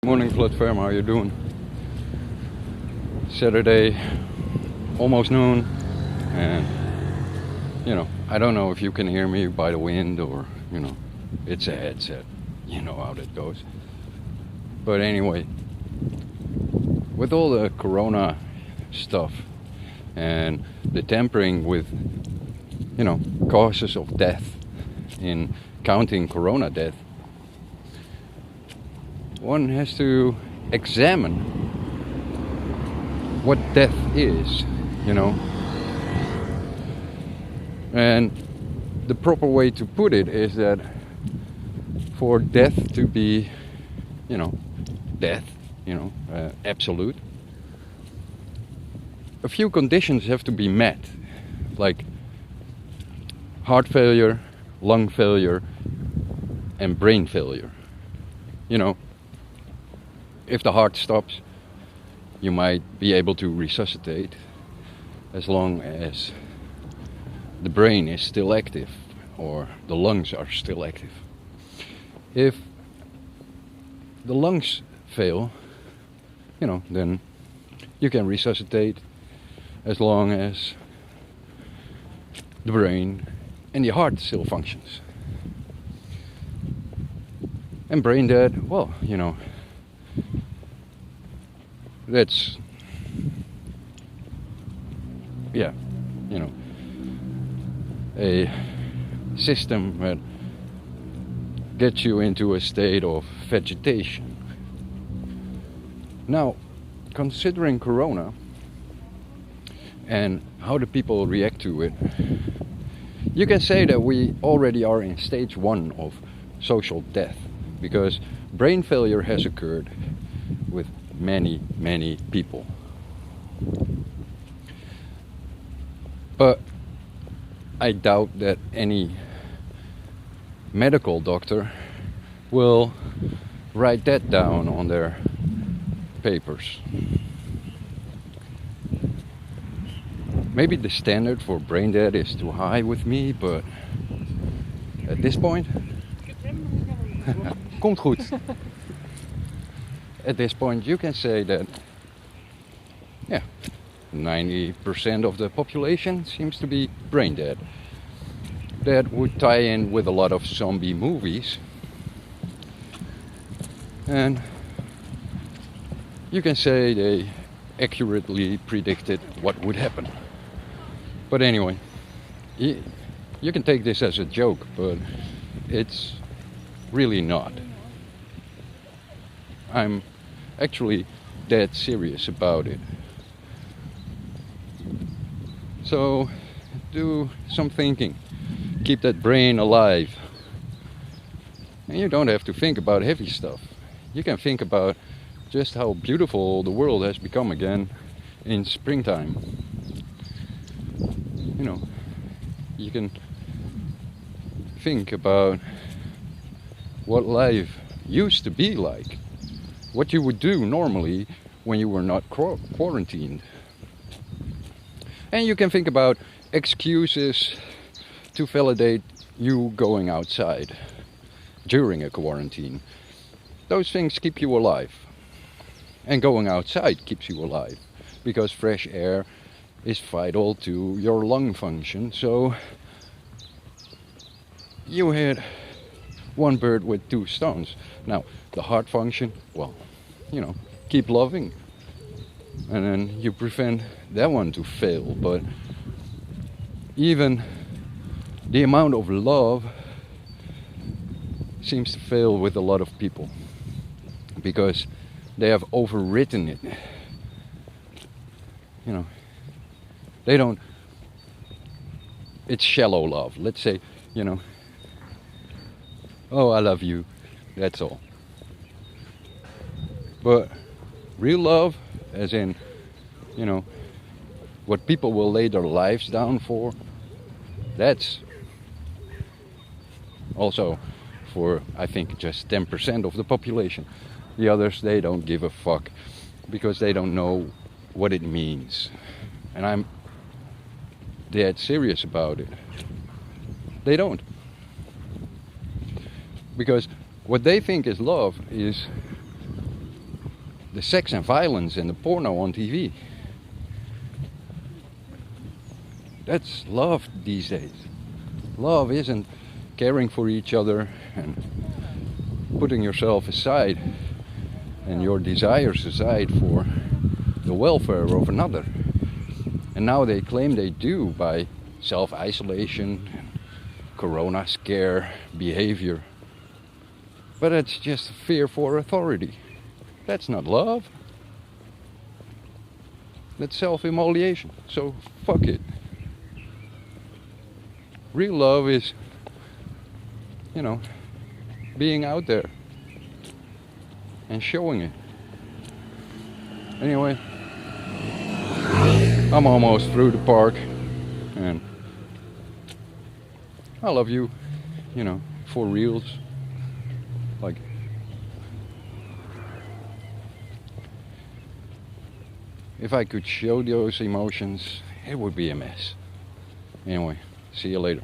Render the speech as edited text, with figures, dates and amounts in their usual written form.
Morning, Flood Firm. How you doing? Saturday, almost noon, and I don't know if you can hear me by the wind or it's a headset. You know how that goes. But anyway, with all the corona stuff and the tampering with causes of death in counting corona death, one has to examine what death is, and the proper way to put it is that for death to be death, absolute, a few conditions have to be met, like heart failure, lung failure, and brain failure. If the heart stops, you might be able to resuscitate as long as the brain is still active or the lungs are still active. If the lungs fail, then you can resuscitate as long as the brain and the heart still functions. And brain dead, well, that's, a system that gets you into a state of vegetation. Now, considering corona and how the people react to it, you can say that we already are in stage 1 of social death, because brain failure has occurred with many, many people. But I doubt that any medical doctor will write that down on their papers. Maybe the standard for brain dead is too high with me, but at this point, komt goed. At this point, you can say that, 90% of the population seems to be brain dead. That would tie in with a lot of zombie movies. And you can say they accurately predicted what would happen. But anyway, you can take this as a joke, but it's really not. I'm actually dead serious about it. So do some thinking. Keep that brain alive. And you don't have to think about heavy stuff. You can think about just how beautiful the world has become again in springtime. You can think about what life used to be like. What you would do normally when you were not quarantined. And you can think about excuses to validate you going outside during a quarantine. Those things keep you alive. And going outside keeps you alive, because fresh air is vital to your lung function. So you hit one bird with two stones. Now, the heart function, well, keep loving. And then you prevent that one to fail. But even the amount of love seems to fail with a lot of people, because they have overwritten it. They don't, it's shallow love. Let's say, oh, I love you, that's all. But real love, as in, what people will lay their lives down for, that's also for, I think, just 10% of the population. The others, they don't give a fuck, because they don't know what it means. And I'm dead serious about it. They don't. Because what they think is love is the sex and violence and the porno on TV. That's love these days. Love isn't caring for each other and putting yourself aside and your desires aside for the welfare of another. And now they claim they do by self-isolation and corona scare behavior. But it's just fear for authority. That's not love. That's self-immolation. So fuck it. Real love is, you know, being out there and showing it. Anyway, I'm almost through the park and I love you, you know, for reals. Like, if I could show those emotions, it would be a mess. Anyway, see you later.